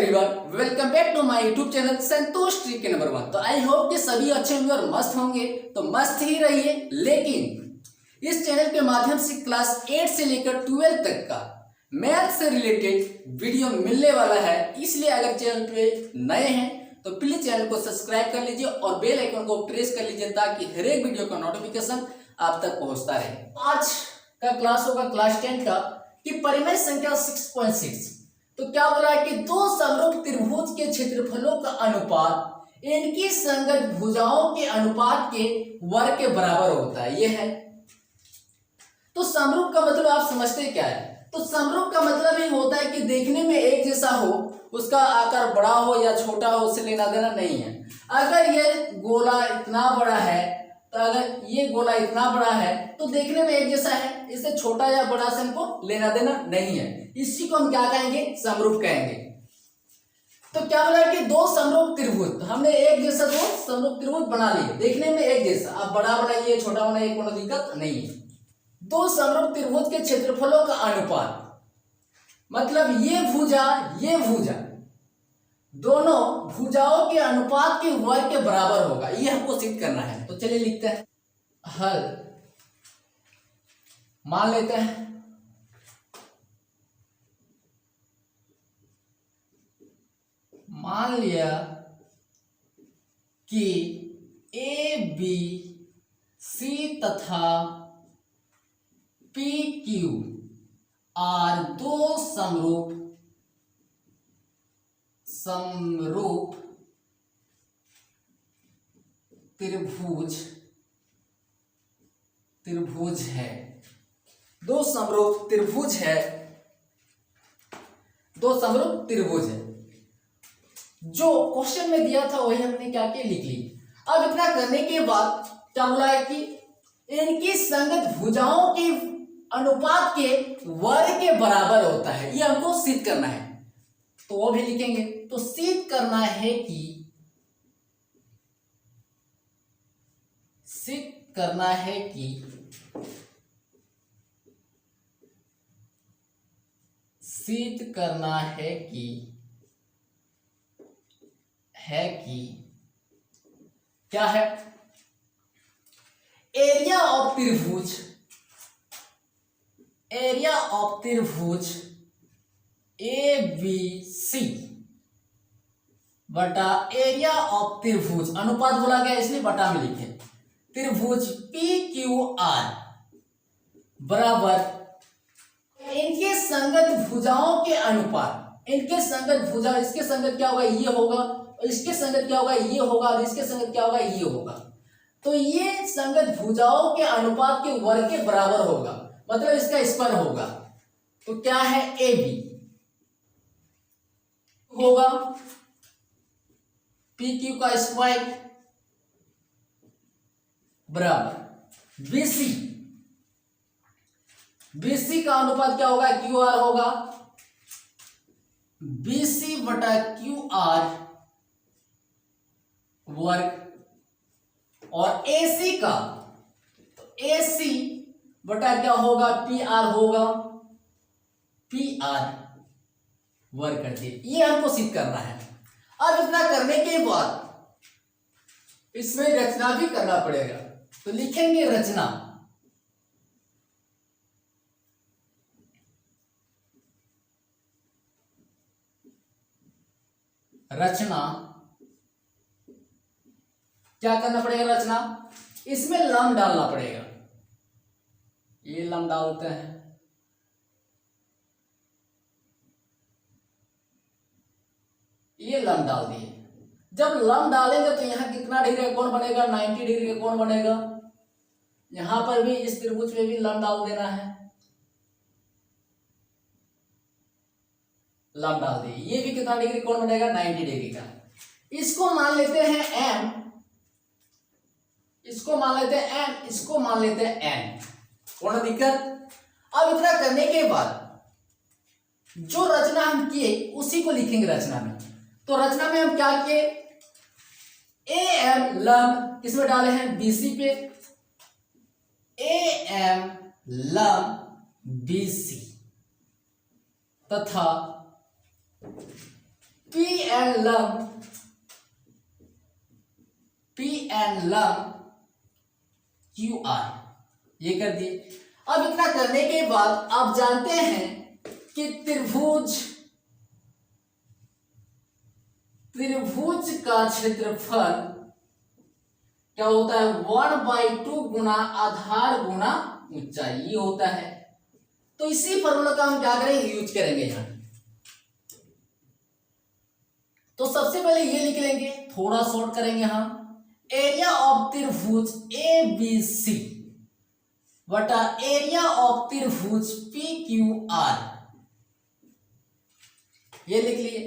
Everyone, welcome back to my YouTube channel Santosh trick के number 1। तो I hope कि सभी अच्छे होंगे और मस्त होंगे, तो मस्त ही रहिए। लेकिन इस चैनल के माध्यम से क्लास 8 से लेकर 12 तक का मैथ से रिलेटेड वीडियो मिलने वाला है, इसलिए अगर चैनल पे नए हैं तो प्लीज चैनल को सब्सक्राइब कर लीजिए और बेल आइकन को प्रेस कर लीजिए ताकि हर एक वीडियो का नोटिफिकेशन आप तक पहुंचता रहे। आज का क्लास होगा क्लास 10 का कि परिमेय संख्या 6.6। तो क्या बोला है कि दो समरूप त्रिभुज के क्षेत्रफलों का अनुपात इनकी संगत भुजाओं के अनुपात के वर्ग के बराबर होता है। ये है तो समरूप का मतलब आप समझते क्या है? तो समरूप का मतलब ये होता है कि देखने में एक जैसा हो, उसका आकार बड़ा हो या छोटा हो, उससे लेना देना नहीं है। अगर ये गोला इतना बड़ा है तो अगर ये गोला इतना बड़ा है तो देखने में एक जैसा है, इससे छोटा या बड़ा से हमको लेना देना नहीं है। इसी को हम क्या कहेंगे? समरूप कहेंगे। तो क्या बोला कि दो समरूप त्रिभुज, हमने एक जैसा दो समरूप त्रिभुज बना लिए, देखने में एक जैसा। अब बड़ा बनाइए छोटा बनाइए, कोई दिक्कत नहीं है। दो समरूप त्रिभुज के क्षेत्रफलों का अनुपात मतलब ये भुजा दोनों भुजाओं के अनुपात के वर्ग के बराबर होगा, ये हमको सिद्ध करना है। तो चलिए लिखते हैं हल। मान लेते हैं मान लिया कि ए बी सी तथा पी क्यू आर दो समरूप त्रिभुज है। दो समरूप त्रिभुज है, दो समरूप त्रिभुज है। जो क्वेश्चन में दिया था वही हमने क्या किया, लिख ली। अब इतना करने के बाद क्या बोला है कि इनकी संगत भुजाओं के अनुपात के वर्ग के बराबर होता है, ये हमको सिद्ध करना है। तो वो भी लिखेंगे। तो सिद्ध करना है कि क्या है? एरिया ऑफ त्रिभुज ए बी सी बटा एरिया ऑफ त्रिभुज, अनुपात बोला गया इसलिए बटा में लिखे, त्रिभुज पी क्यू आर बराबर इनके संगत भुजाओं के अनुपात। इनके संगत भुजा, इसके संगत क्या होगा? ये होगा, इसके संगत क्या होगा? ये होगा, और इसके संगत क्या होगा? ये होगा। तो ये संगत भुजाओं के अनुपात के वर्ग के बराबर होगा, मतलब इसका स्क्वायर होगा। तो क्या है? ए बी होगा पी क्यू का स्क्वायर बराबर बीसी का अनुपात क्या होगा? क्यू आर होगा, बीसी बटा क्यू आर वर्ग। और एसी का, तो एसी बटा क्या होगा? पी आर होगा, पी आर वर्ग कर दिए। ये हमको सिद्ध करना है। अब इतना करने के बाद इसमें रचना भी करना पड़ेगा। तो लिखेंगे रचना। क्या करना पड़ेगा? रचना, इसमें लंब डालना पड़ेगा। ये लंब डालते हैं, ये लंब डाल दिए। जब लंब डालेंगे तो यहाँ कितना डिग्री का कोण बनेगा? 90 डिग्री का कोण बनेगा। यहां पर भी इस त्रिभुज में भी लंब डाल देना है, लंब डाल दिए। ये भी कितना डिग्री कोण बनेगा? 90 डिग्री का। इसको मान लेते हैं m, इसको मान लेते हैं n, इसको मान लेते हैं n। कोई दिक्कत? अब इतना करने के बाद जो रचना हम किए उसी को लिखेंगे रचना में। तो रचना में हम क्या किए? ए एम लंब किसमें डाले हैं? बीसी पे। ए एम लंब बीसी तथा पी एन लम क्यू आर, ये कर दिए। अब इतना करने के बाद आप जानते हैं कि त्रिभुज का क्षेत्रफल क्या होता है, 1/2 गुना आधार गुना ऊंचाई, ये होता है। तो इसी फॉर्मूला का हम क्या करेंगे, यूज करेंगे यहां। तो सबसे पहले ये लिख लेंगे, थोड़ा शॉर्ट करेंगे हम, एरिया ऑफ त्रिभुज ए बी सी बटा एरिया ऑफ त्रिभुज पी क्यू आर, ये लिख लिए।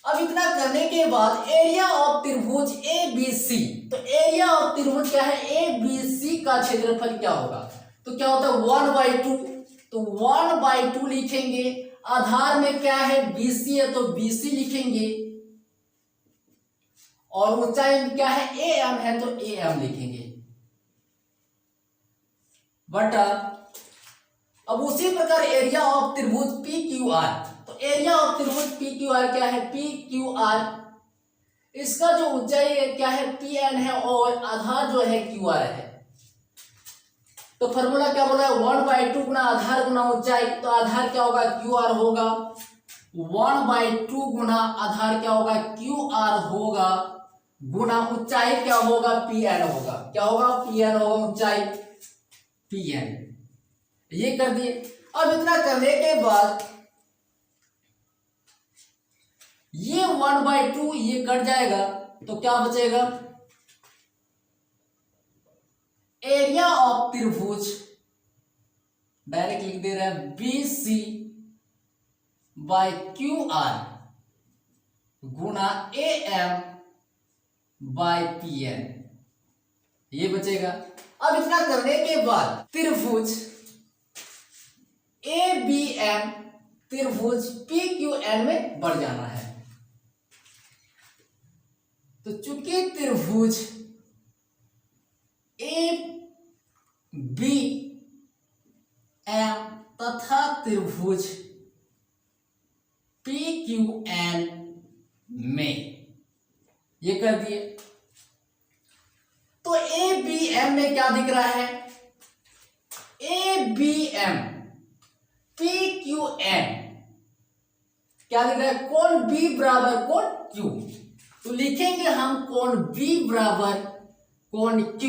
अब इतना करने के बाद एरिया ऑफ त्रिभुज ए बी सी, तो एरिया ऑफ त्रिभुज क्या है, ए बी सी का क्षेत्रफल क्या होगा, तो क्या होता है 1/2, तो 1/2 लिखेंगे। आधार में क्या है, BC है, तो BC लिखेंगे। और ऊंचाई में क्या है, AM है, तो AM लिखेंगे बटा। अब उसी प्रकार एरिया ऑफ त्रिभुज PQR, तो एरिया ऑफ त्रिभुज PQR क्या है, PQR, इसका जो ऊंचाई है क्या है, PN है, और आधार जो है QR है। तो फॉर्मूला क्या बोला है, 1/2 गुना आधार गुना ऊंचाई, तो आधार क्या होगा, QR होगा। 1/2 गुना आधार क्या होगा, QR होगा, गुना ऊंचाई क्या होगा, PN होगा। क्या होगा, PN होगा, ऊंचाई PN, ये कर दिए। अब इतना करने के बाद ये 1/2 ये कट जाएगा, तो क्या बचेगा, एरिया ऑफ त्रिभुज डायरेक्ट लिख दे रहे हैं BC बाय QR गुना AM बाय PN, ये बचेगा। अब इतना करने के बाद त्रिभुज ABM त्रिभुज PQN में बढ़ जाना है। तो चूंकि त्रिभुज ABM तथा त्रिभुज PQN में, ये कर दिए। तो ABM में क्या दिख रहा है, ABM PQN क्या दिख रहा है, कोण B बराबर कोण Q, तो लिखेंगे हम कोण B बराबर कोण Q,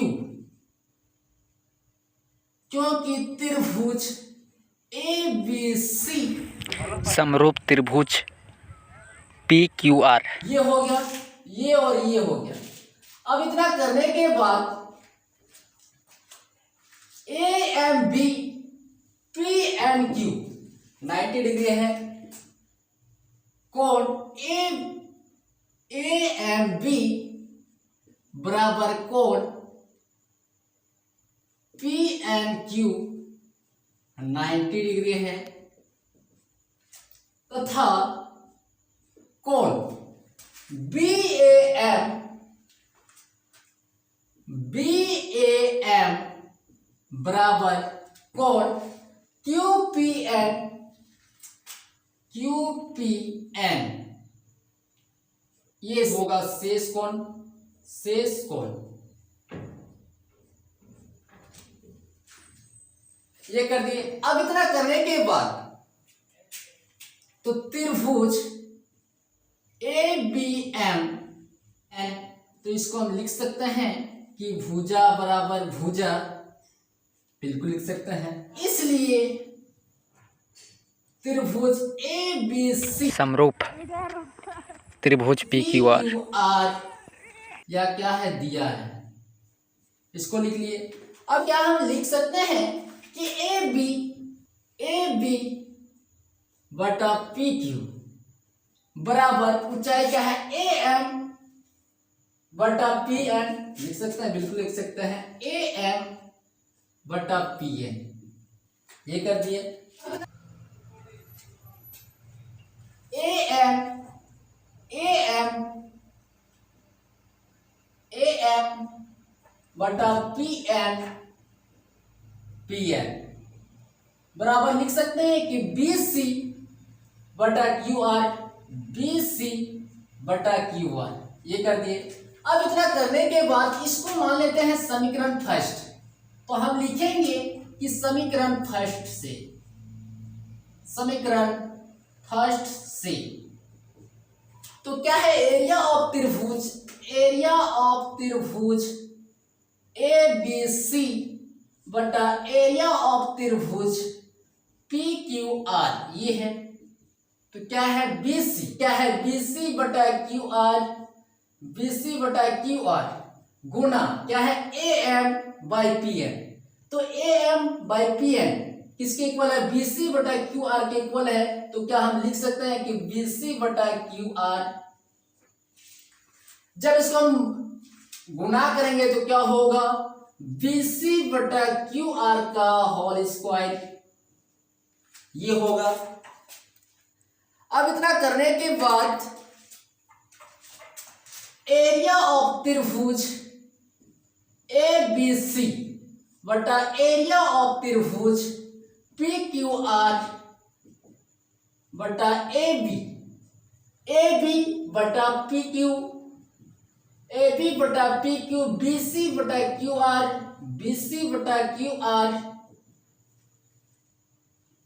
क्योंकि त्रिभुज ABC समरूप त्रिभुज PQR, ये हो गया, ये और ये हो गया। अब इतना करने के बाद AMB PNQ 90 डिग्री है, कोण AMB बराबर कोण PNQ 90 डिग्री है, तथा कोण BAM बराबर कोण QPN, ये होगा शेष कोण, शेष कोण, ये कर दिए। अब इतना करने के बाद तो त्रिभुज ABM, तो इसको हम लिख सकते हैं कि भुजा बराबर भुजा, बिल्कुल लिख सकते हैं। इसलिए त्रिभुज ABC समरूप त्रिभुज PQR या क्या है दिया है, इसको लिख लिए। अब क्या हम लिख सकते हैं कि AB बटा PQ बराबर ऊंचाई क्या है, AM बटा PN, लिख सकते हैं, बिल्कुल लिख सकते हैं, AM बटा PN, ये कर दिए। AM बटा PN बराबर लिख सकते हैं कि BC बटा QR, BC बटा Q1। ये कर दिए। अब इतना करने के बाद इसको मान लेते हैं समीकरण फर्स्ट। तो हम लिखेंगे कि समीकरण फर्स्ट से तो क्या है, एरिया ऑफ त्रिभुज ABC बटा एरिया ऑफ त्रिभुज PQR, ये है। तो क्या है BC बटा QR गुना क्या है AM बाई PN। तो AM बाई PN किसके इक्वल है, BC बटा QR के इक्वल है। तो क्या हम लिख सकते हैं कि BC बटा QR, जब इसको हम गुना करेंगे तो क्या होगा, BC बटा QR का होल स्क्वायर, ये होगा। अब इतना करने के बाद एरिया ऑफ त्रिभुज ABC बटा एरिया ऑफ त्रिभुज PQR बटा AB बटा PQ BC बटा QR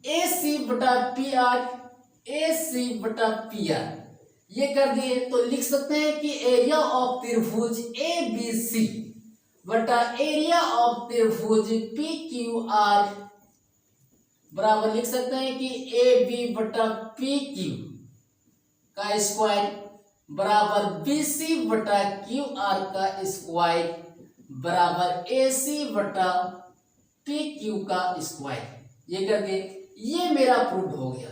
AC बटा PR, ये कर दिए। तो लिख सकते हैं कि एरिया ऑफ त्रिभुज ABC बटा एरिया ऑफ त्रिभुज PQR बराबर लिख सकते हैं कि AB बटा PQ का स्क्वायर बराबर BC बटा QR का स्क्वायर बराबर AC बटा PQ का स्क्वायर, ये कर दिए। ये मेरा प्रूव्ड हो गया।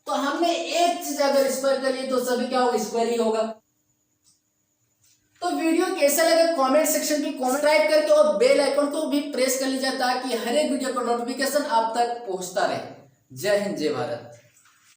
तो हमने एक चीज अगर स्क्वायर कर ली तो सभी क्या होगा, स्क्वायर ही होगा। तो वीडियो कैसा लगा कमेंट सेक्शन में सब्सक्राइब करके और बेल आइकन को भी प्रेस कर लीजिए ताकि हर एक वीडियो का नोटिफिकेशन आप तक पहुंचता रहे। जय हिंद, जय भारत।